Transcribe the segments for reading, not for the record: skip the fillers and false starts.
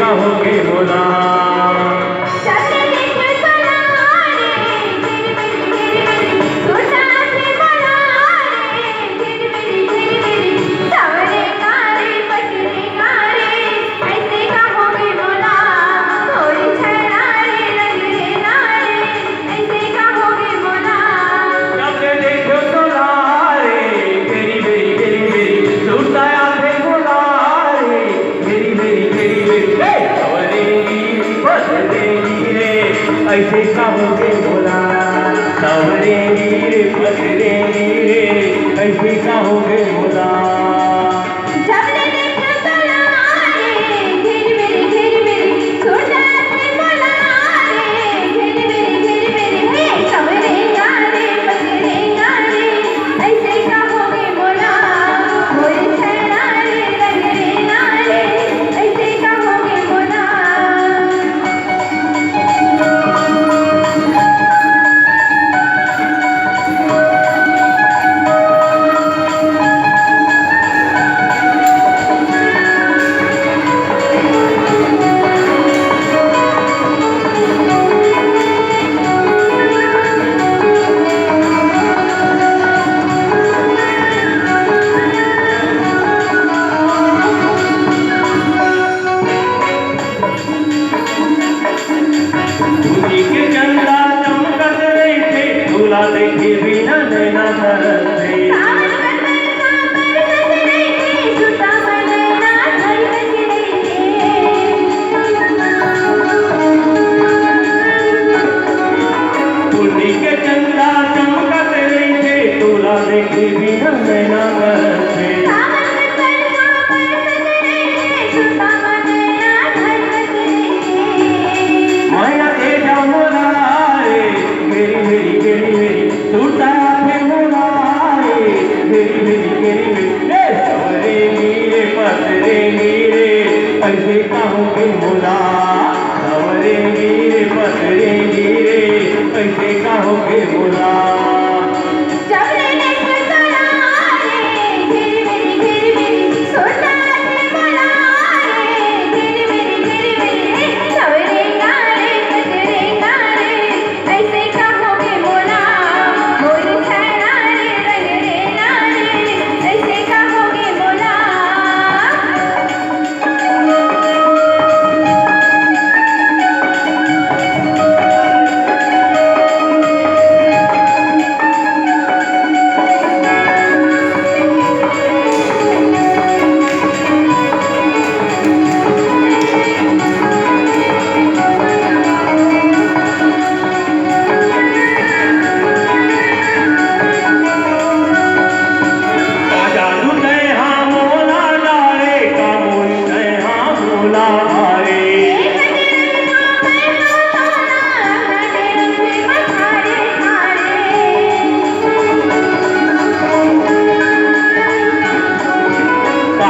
कहोगे बोला। ऐसे कहोगे बोला सवरेंगी रे पसरेंगी रे, ऐसे कहोगे बोला। देखे बिना नैना तरसे उन्हीं के चंदा चमकत रही थे, दूल्हा देखे बिना नैना तरसे। माया तेजा मोला रे मेरी मेरी मेरी मेरी टूटा फिर मोला रे मेरी मेरी मेरी मेरी सवरेंगी रे पसरेंगी रे, ऐसे कहोगे मोला सवरेंगी रे पसरेंगी रे, ऐसे कहोगे मोला।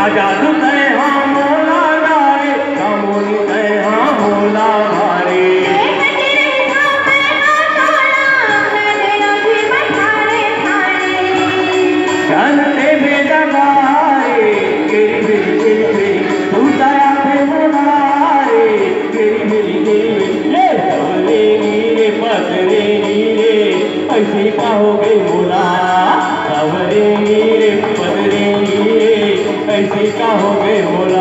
जादू है हाँ मोला नारे कामोनी है हाँ मोला हारे जानते बेटा गारे तेरी मेरी तेरी मेरी तू दया पे मोलारे तेरी मेरी ले सवरेंगी रे पसरेंगी रे, ऐसे कहोगे मोला सवरेंगी रे पसरेंगी रे, ऐसे कहोगे मोला।